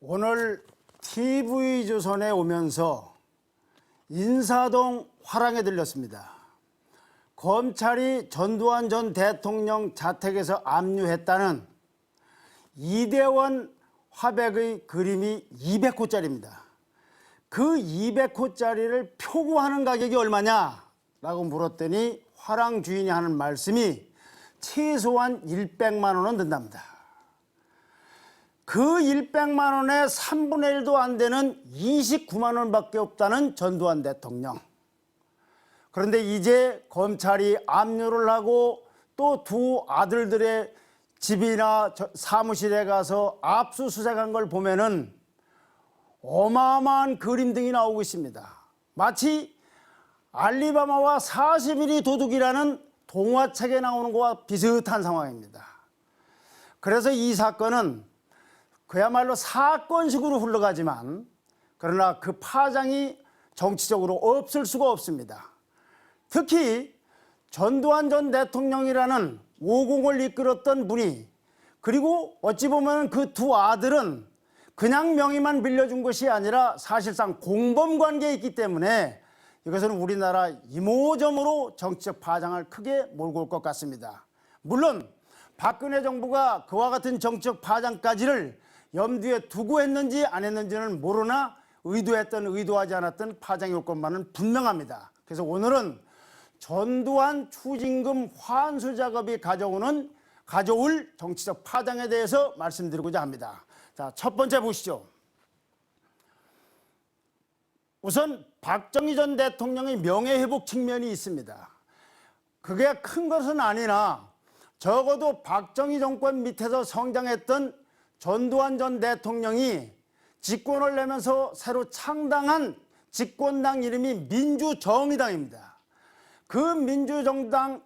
오늘 TV조선에 오면서 인사동 화랑에 들렸습니다. 검찰이 전두환 전 대통령 자택에서 압류했다는 이대원 화백의 그림이 200호짜리입니다. 그 200호짜리를 표구하는 가격이 얼마냐라고 물었더니 화랑 주인이 하는 말씀이 최소한 100만 원은 든답니다. 그 100만 원에 3분의 1도 안 되는 29만 원밖에 없다는 전두환 대통령. 그런데 이제 검찰이 압류를 하고 또 두 아들들의 집이나 사무실에 가서 압수수색한 걸 보면은 어마어마한 그림 등이 나오고 있습니다. 마치 알리바마와 40일이 도둑이라는 동화책에 나오는 것과 비슷한 상황입니다. 그래서 이 사건은 그야말로 사건식으로 흘러가지만 그러나 그 파장이 정치적으로 없을 수가 없습니다. 특히 전두환 전 대통령이라는 50을 이끌었던 분이, 그리고 어찌 보면 그 두 아들은 그냥 명의만 빌려준 것이 아니라 사실상 공범관계에 있기 때문에 이것은 우리나라 이모저모로 정치적 파장을 크게 몰고 올 것 같습니다. 물론 박근혜 정부가 그와 같은 정치적 파장까지를 염두에 두고 했는지 안 했는지는 모르나 의도했든 의도하지 않았든 파장이 올 것만은 분명합니다. 그래서 오늘은 전두환 추징금 환수 작업이 가져올 정치적 파장에 대해서 말씀드리고자 합니다. 자, 첫 번째 보시죠. 우선 박정희 전 대통령의 명예회복 측면이 있습니다. 그게 큰 것은 아니나 적어도 박정희 정권 밑에서 성장했던 전두환 전 대통령이 집권을 내면서 새로 창당한 집권당 이름이 민주정의당입니다. 그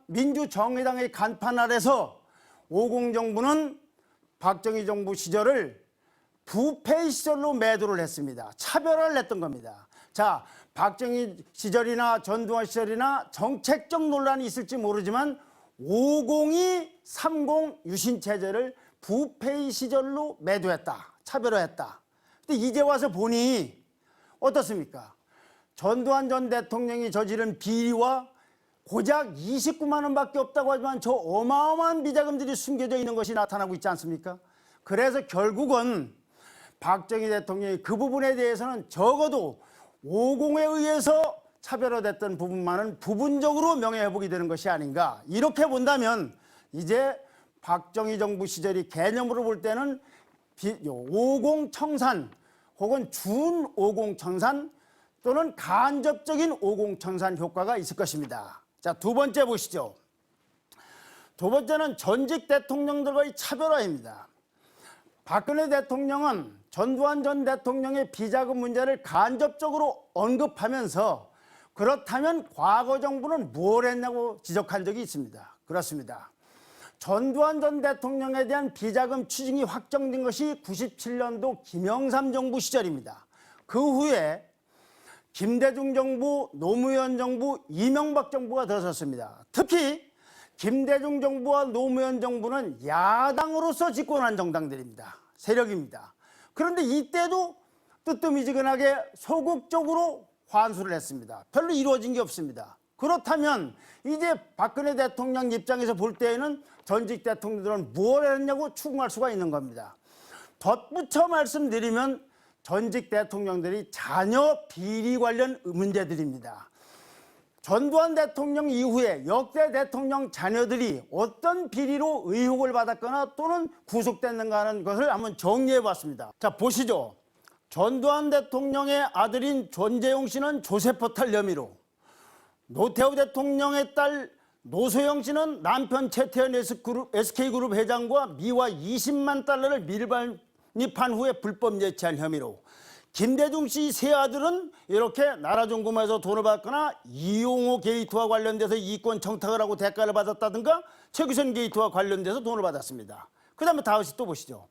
민주정의당의 간판 아래서 50 정부는 박정희 정부 시절을 부패 시절로 매도를 했습니다. 차별화를 했던 겁니다. 자, 박정희 시절이나 전두환 시절이나 정책적 논란이 있을지 모르지만 50이 30 유신체제를 부패 시절로 매도했다. 차별화했다. 근데 이제 와서 보니 어떻습니까? 전두환 전 대통령이 저지른 비리와 고작 29만 원밖에 없다고 하지만 저 어마어마한 비자금들이 숨겨져 있는 것이 나타나고 있지 않습니까? 그래서 결국은 박정희 대통령이 그 부분에 대해서는 적어도 50에 의해서 차별화됐던 부분만은 부분적으로 명예회복이 되는 것이 아닌가. 이렇게 본다면 이제 박정희 정부 시절이 개념으로 볼 때는 50 청산 혹은 준 50 청산 또는 간접적인 50 청산 효과가 있을 것입니다. 자, 두 번째 보시죠. 두 번째는 전직 대통령들과의 차별화입니다. 박근혜 대통령은 전두환 전 대통령의 비자금 문제를 간접적으로 언급하면서 그렇다면 과거 정부는 뭘 했냐고 지적한 적이 있습니다. 그렇습니다. 전두환 전 대통령에 대한 비자금 추징이 확정된 것이 97년도 김영삼 정부 시절입니다. 그 후에 김대중 정부, 노무현 정부, 이명박 정부가 들어섰습니다. 특히 김대중 정부와 노무현 정부는 야당으로서 집권한 정당들입니다. 세력입니다. 그런데 이때도 뜨뜻미지근하게 소극적으로 환수를 했습니다. 별로 이루어진 게 없습니다. 그렇다면 이제 박근혜 대통령 입장에서 볼 때에는 전직 대통령들은 무엇을 했냐고 추궁할 수가 있는 겁니다. 덧붙여 말씀드리면 전직 대통령들이 자녀 비리 관련 문제들입니다. 전두환 대통령 이후에 역대 대통령 자녀들이 어떤 비리로 의혹을 받았거나 또는 구속됐는가 하는 것을 한번 정리해 봤습니다. 자, 보시죠. 전두환 대통령의 아들인 전재용 씨는 조세포탈 혐의로, 노태우 대통령의 딸 노소영 씨는 남편 최태원 SK그룹 회장과 미화 20만 달러를 밀반입한 후에 불법 예치한 혐의로, 김대중 씨 세 아들은 이렇게 나라종금에서 돈을 받거나 이용호 게이트와 관련돼서 이권 청탁을 하고 대가를 받았다든가 최규선 게이트와 관련돼서 돈을 받았습니다. 그 다음에 다시 또 보시죠.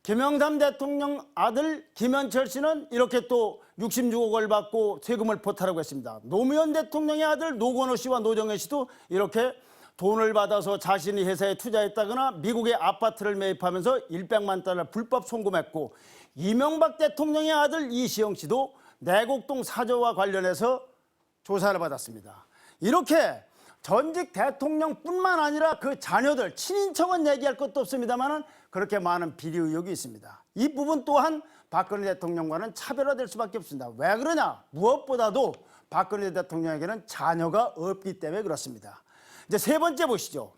김영삼 대통령 아들 김현철 씨는 이렇게 또 66억을 받고 세금을 포탈하고 했습니다. 노무현 대통령의 아들 노건호 씨와 노정현 씨도 이렇게 돈을 받아서 자신의 회사에 투자했다거나 미국의 아파트를 매입하면서 100만 달러 불법 송금했고, 이명박 대통령의 아들 이시영 씨도 내곡동 사저와 관련해서 조사를 받았습니다. 이렇게 전직 대통령뿐만 아니라 그 자녀들, 친인척은 얘기할 것도 없습니다만 그렇게 많은 비리 의혹이 있습니다. 이 부분 또한 박근혜 대통령과는 차별화될 수밖에 없습니다. 왜 그러냐? 무엇보다도 박근혜 대통령에게는 자녀가 없기 때문에 그렇습니다. 이제 세 번째 보시죠.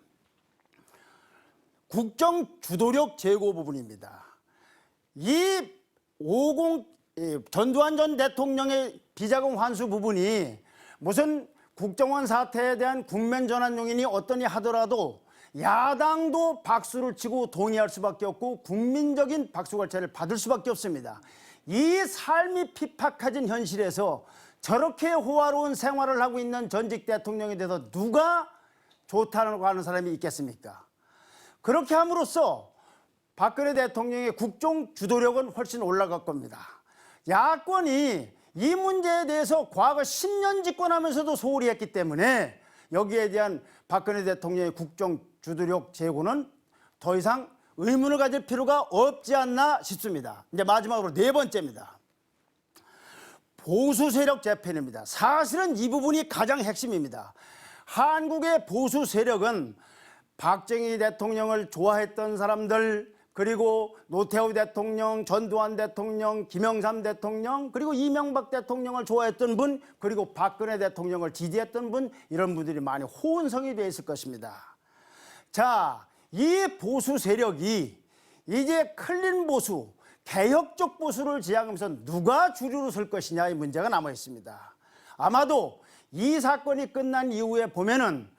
국정 주도력 제고 부분입니다. 이 전두환 전 대통령의 비자금 환수 부분이 무슨 국정원 사태에 대한 국면 전환 용인이 어떠니 하더라도 야당도 박수를 치고 동의할 수밖에 없고 국민적인 박수갈채를 받을 수밖에 없습니다. 이 삶이 핍박해진 현실에서 저렇게 호화로운 생활을 하고 있는 전직 대통령에 대해서 누가 좋다고 하는 사람이 있겠습니까? 그렇게 함으로써 박근혜 대통령의 국정 주도력은 훨씬 올라갈 겁니다. 야권이 이 문제에 대해서 과거 10년 집권하면서도 소홀히 했기 때문에 여기에 대한 박근혜 대통령의 국정 주도력 제고는 더 이상 의문을 가질 필요가 없지 않나 싶습니다. 이제 마지막으로 네 번째입니다. 보수 세력 재편입니다. 사실은 이 부분이 가장 핵심입니다. 한국의 보수 세력은 박정희 대통령을 좋아했던 사람들, 그리고 노태우 대통령, 전두환 대통령, 김영삼 대통령, 그리고 이명박 대통령을 좋아했던 분, 그리고 박근혜 대통령을 지지했던 분, 이런 분들이 많이 호은성이 되어 있을 것입니다. 자, 이 보수 세력이 이제 클린 보수, 개혁적 보수를 지향하면서 누가 주류로 설 것이냐 이 문제가 남아 있습니다. 아마도 이 사건이 끝난 이후에 보면은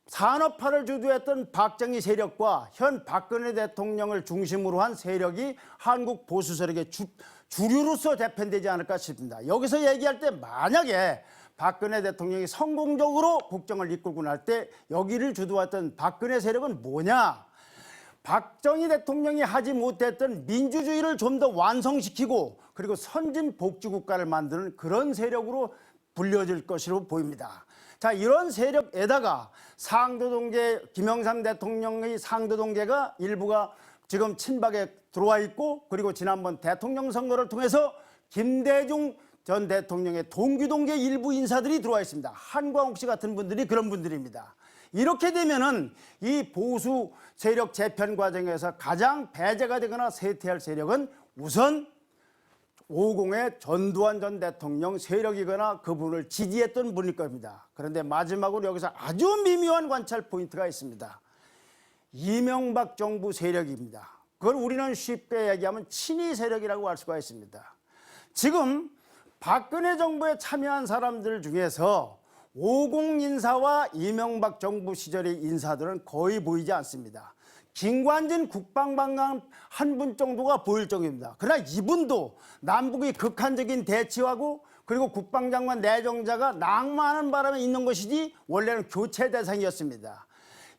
산업화를 주도했던 박정희 세력과 현 박근혜 대통령을 중심으로 한 세력이 한국 보수 세력의 주류로서 대편되지 않을까 싶습니다. 여기서 얘기할 때 만약에 박근혜 대통령이 성공적으로 국정을 이끌고 날 때 여기를 주도했던 박근혜 세력은 뭐냐? 박정희 대통령이 하지 못했던 민주주의를 좀 더 완성시키고 그리고 선진 복지국가를 만드는 그런 세력으로 불려질 것으로 보입니다. 자, 이런 세력에다가 상도동계, 김영삼 대통령의 상도동계가 일부가 지금 친박에 들어와 있고, 그리고 지난번 대통령 선거를 통해서 김대중 전 대통령의 동기동계 일부 인사들이 들어와 있습니다. 한광욱 씨 같은 분들이 그런 분들입니다. 이렇게 되면은 이 보수 세력 재편 과정에서 가장 배제가 되거나 쇠퇴할 세력은 우선 50의 전두환 전 대통령 세력이거나 그분을 지지했던 분일 겁니다. 그런데 마지막으로 여기서 아주 미묘한 관찰 포인트가 있습니다. 이명박 정부 세력입니다. 그걸 우리는 쉽게 얘기하면 친이 세력이라고 할 수가 있습니다. 지금 박근혜 정부에 참여한 사람들 중에서 50 인사와 이명박 정부 시절의 인사들은 거의 보이지 않습니다. 김관진 국방장관 한 분 정도가 보일 정도입니다. 그러나 이분도 남북의 극한적인 대치하고 그리고 국방장관 내정자가 낙마하는 바람에 있는 것이지 원래는 교체 대상이었습니다.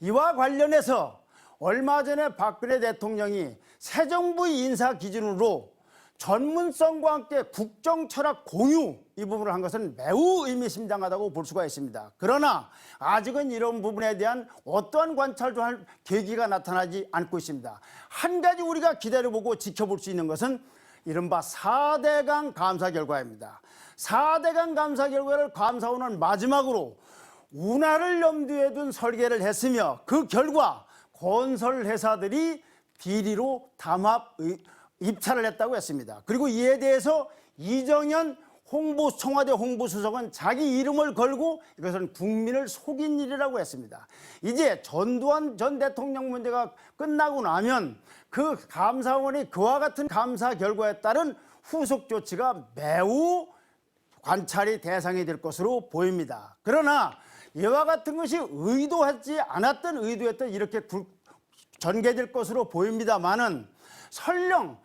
이와 관련해서 얼마 전에 박근혜 대통령이 새 정부의 인사 기준으로 전문성과 함께 국정 철학 공유 이 부분을 한 것은 매우 의미심장하다고 볼 수가 있습니다. 그러나 아직은 이런 부분에 대한 어떠한 관찰도 할 계기가 나타나지 않고 있습니다. 한 가지 우리가 기다려보고 지켜볼 수 있는 것은 이른바 4대강 감사 결과입니다. 4대강 감사 결과를 감사원은 마지막으로 운하를 염두에 둔 설계를 했으며 그 결과 건설회사들이 비리로 담합 입찰을 했다고 했습니다. 그리고 이에 대해서 이정현 청와대 홍보수석은 자기 이름을 걸고 이것은 국민을 속인 일이라고 했습니다. 이제 전두환 전 대통령 문제가 끝나고 나면 그 감사원이 그와 같은 감사 결과에 따른 후속 조치가 매우 관찰이 대상이 될 것으로 보입니다. 그러나 이와 같은 것이 의도했던 이렇게 전개될 것으로 보입니다만은 설령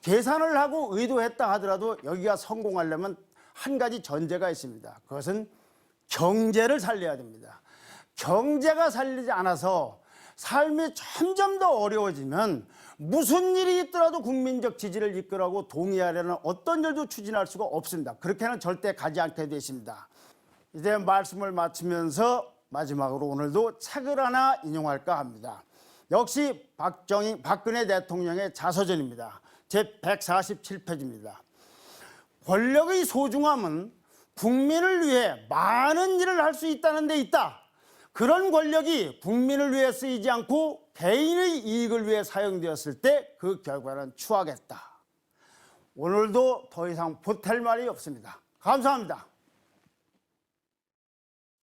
계산을 하고 의도했다 하더라도 여기가 성공하려면 한 가지 전제가 있습니다. 그것은 경제를 살려야 됩니다. 경제가 살리지 않아서 삶이 점점 더 어려워지면 무슨 일이 있더라도 국민적 지지를 이끌어가고 동의하려는 어떤 일도 추진할 수가 없습니다. 그렇게는 절대 가지 않게 되십니다. 이제 말씀을 마치면서 마지막으로 오늘도 책을 하나 인용할까 합니다. 역시 박근혜 대통령의 자서전입니다. 제 147페이지입니다. 권력의 소중함은 국민을 위해 많은 일을 할 수 있다는 데 있다. 그런 권력이 국민을 위해 쓰이지 않고 개인의 이익을 위해 사용되었을 때 그 결과는 추하겠다. 오늘도 더 이상 보탤 말이 없습니다. 감사합니다.